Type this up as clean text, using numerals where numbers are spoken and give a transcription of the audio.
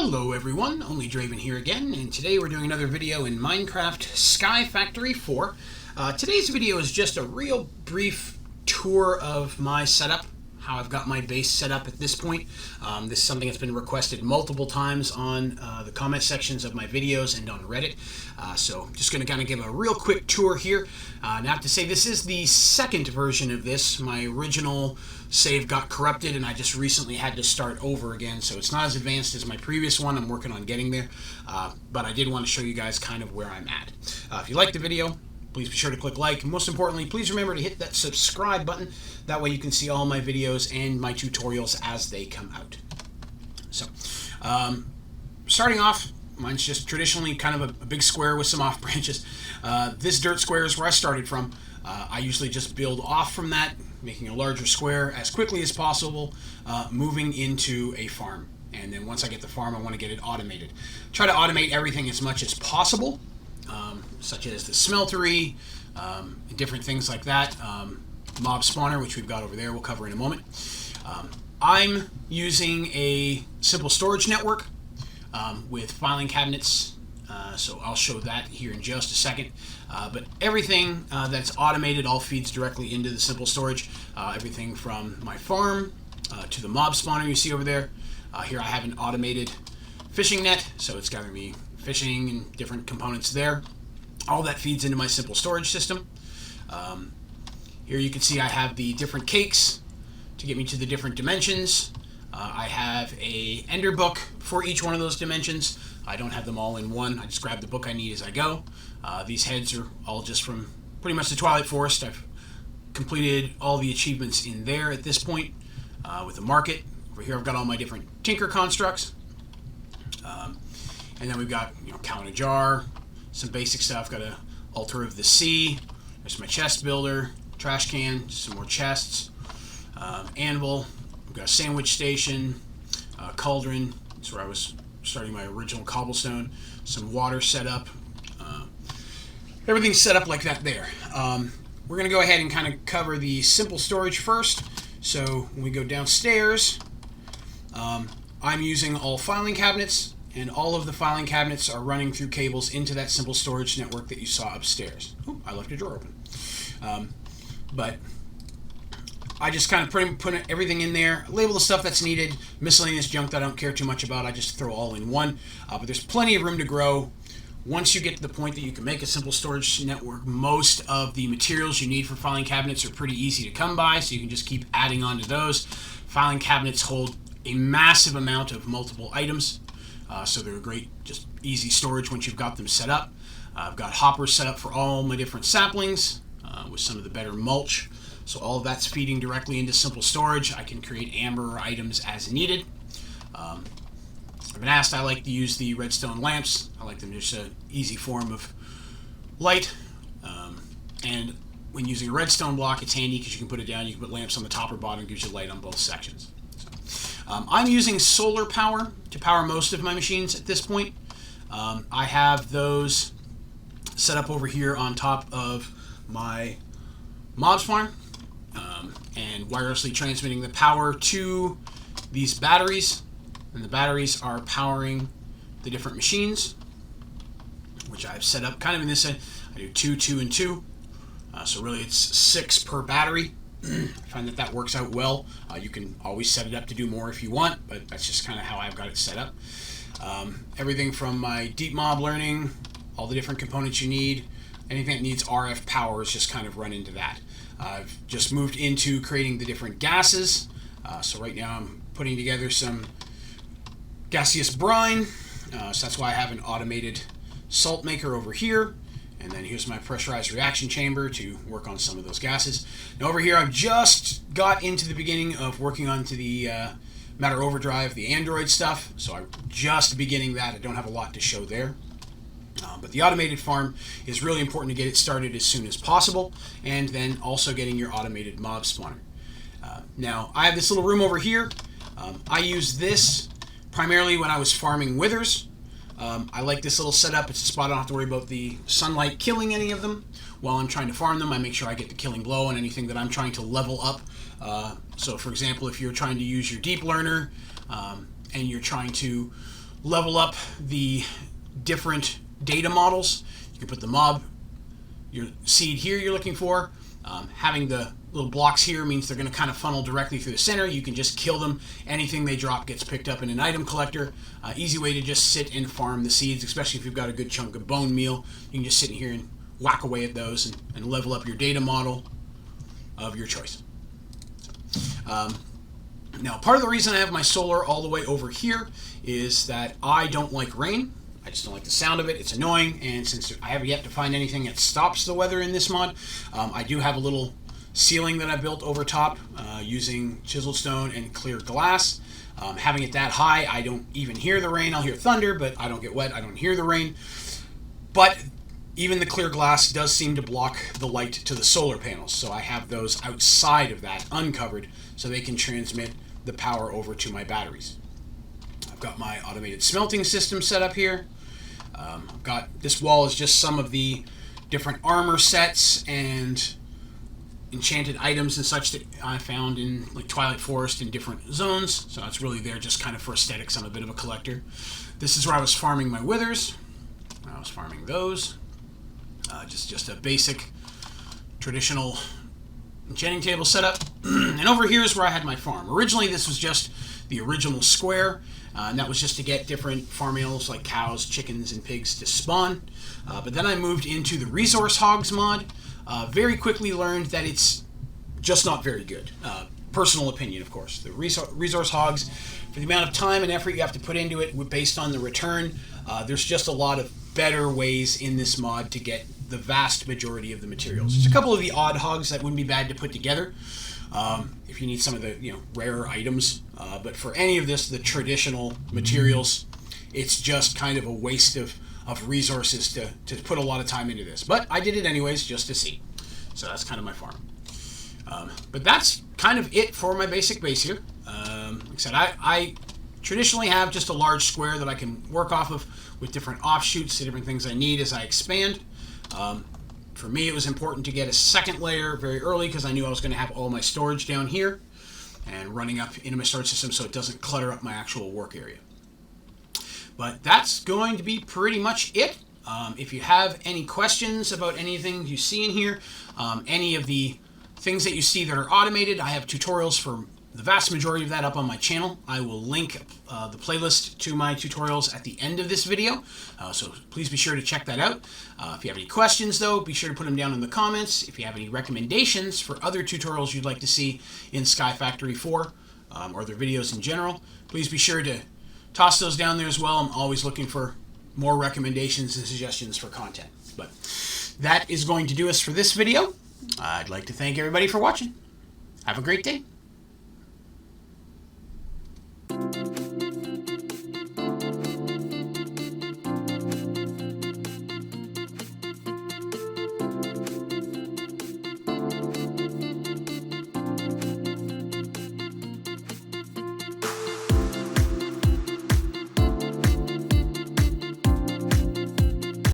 Hello everyone, Onlydraven here again, and today we're doing another video in Minecraft Sky Factory 4. Today's video is just a real brief tour of my setup, how I've got my base set up at this point. This is something that's been requested multiple times on the comment sections of my videos and on Reddit. So just going to kind of give a real quick tour here. Now I have to say this is the second version of this. My original save got corrupted and I just recently had to start over again, so it's not as advanced as my previous one. I'm working on getting there, but I did want to show you guys kind of where I'm at. If you liked the video, please be sure to click like, and most importantly, please remember to hit that subscribe button. That way you can see all my videos and my tutorials as they come out. So, starting off, mine's just traditionally kind of a big square with some off branches. This dirt square is where I started from. I usually just build off from that, making a larger square as quickly as possible, moving into a farm. And then once I get the farm, I want to get it automated. Try to automate everything as much as possible, such as the smeltery, different things like that. Mob spawner, which we've got over there, we'll cover in a moment. I'm using a simple storage network with filing cabinets, so I'll show that here in just a second. But everything that's automated all feeds directly into the simple storage. Everything from my farm to the mob spawner you see over there. Here I have an automated fishing net, so it's gathering me fishing and different components there. All that feeds into my simple storage system. Here you can see I have the different cakes to get me to the different dimensions. I have a ender book for each one of those dimensions. I don't have them all in one. I just grab the book I need as I go. These heads are all just from pretty much the Twilight Forest. I've completed all the achievements in there at this point with the market. Over here I've got all my different tinker constructs. And then we've got, cow in a jar, some basic stuff. Got a altar of the sea. There's my chest builder, trash can, some more chests, anvil. We've got a sandwich station, cauldron. That's where I was starting my original cobblestone. Some water set up. Everything's set up like that there. We're going to go ahead and kind of cover the simple storage first. So when we go downstairs, I'm using all filing cabinets, and all of the filing cabinets are running through cables into that simple storage network that you saw upstairs. Ooh, I left a drawer open. But I just kind of put everything in there, label the stuff that's needed, miscellaneous junk that I don't care too much about, I just throw all in one. But there's plenty of room to grow. Once you get to the point that you can make a simple storage network, most of the materials you need for filing cabinets are pretty easy to come by, so you can just keep adding on to those. Filing cabinets hold a massive amount of multiple items, so they're a great, just easy storage once you've got them set up. I've got hoppers set up for all my different saplings with some of the better mulch. So all of that's feeding directly into simple storage. I can create amber items as needed. I've been asked, I like to use the redstone lamps. I like them just an easy form of light. And when using a redstone block, it's handy because you can put it down, you can put lamps on the top or bottom, gives you light on both sections. So, I'm using solar power to power most of my machines at this point. I have those set up over here on top of my mob farm. And wirelessly transmitting the power to these batteries, and the batteries are powering the different machines, which I've set up kind of in this. I do 2, 2, and 2, so really it's 6 per battery. I find that works out well. You can always set it up to do more if you want, but that's just kind of how I've got it set up. Everything from my deep mob learning, all the different components you need, anything that needs RF power is just kind of run into that. I've just moved into creating the different gases. So right now I'm putting together some gaseous brine. So that's why I have an automated salt maker over here. And then here's my pressurized reaction chamber to work on some of those gases. Now over here I've just got into the beginning of working onto the Matter Overdrive, the Android stuff. So I'm just beginning that. I don't have a lot to show there. But the automated farm is really important to get it started as soon as possible, and then also getting your automated mob spawner. Now, I have this little room over here. I use this primarily when I was farming withers. I like this little setup. It's a spot I don't have to worry about the sunlight killing any of them. While I'm trying to farm them, I make sure I get the killing blow on anything that I'm trying to level up. So, for example, if you're trying to use your deep learner and you're trying to level up the different data models. You can put the mob, your seed here you're looking for. Having the little blocks here means they're going to kind of funnel directly through the center. You can just kill them. Anything they drop gets picked up in an item collector. Easy way to just sit and farm the seeds, especially if you've got a good chunk of bone meal. You can just sit in here and whack away at those and level up your data model of your choice. Now, part of the reason I have my solar all the way over here is that I don't like rain. I just don't like the sound of it. It's annoying, and since I have yet to find anything that stops the weather in this mod, I do have a little ceiling that I built over top using chiseled stone and clear glass. Having it that high, I don't even hear the rain. I'll hear thunder, but I don't get wet. I don't hear the rain. But even the clear glass does seem to block the light to the solar panels, so I have those outside of that, uncovered, so they can transmit the power over to my batteries. I've got my automated smelting system set up here. I've got this wall is just some of the different armor sets and enchanted items and such that I found in like Twilight Forest in different zones. So it's really there just kind of for aesthetics. I'm a bit of a collector. This is where I was farming my withers. I was farming those. Just a basic traditional enchanting table setup. And over here is where I had my farm. Originally this was just the original square. And that was just to get different farm animals like cows, chickens, and pigs to spawn. But then I moved into the Resource Hogs mod. Very quickly learned that it's just not very good. Personal opinion, of course. The Resource Hogs, for the amount of time and effort you have to put into it based on the return, there's just a lot of better ways in this mod to get the vast majority of the materials. There's a couple of the odd hogs that wouldn't be bad to put together. If you need some of the rarer items, but for any of this, the traditional materials, it's just kind of a waste of resources to put a lot of time into this. But I did it anyways just to see. So that's kind of my farm. But that's kind of it for my basic base here. Like I said, I traditionally have just a large square that I can work off of with different offshoots, the different things I need as I expand. For me, it was important to get a second layer very early because I knew I was going to have all my storage down here and running up into my storage system so it doesn't clutter up my actual work area. But that's going to be pretty much it. If you have any questions about anything you see in here, any of the things that you see that are automated, I have tutorials for the vast majority of that up on my channel. I will link the playlist to my tutorials at the end of this video, so please be sure to check that out. If you have any questions, though, be sure to put them down in the comments. If you have any recommendations for other tutorials you'd like to see in Sky Factory 4, or their videos in general, please be sure to toss those down there as well. I'm always looking for more recommendations and suggestions for content. But that is going to do us for this video. I'd like to thank everybody for watching. Have a great day.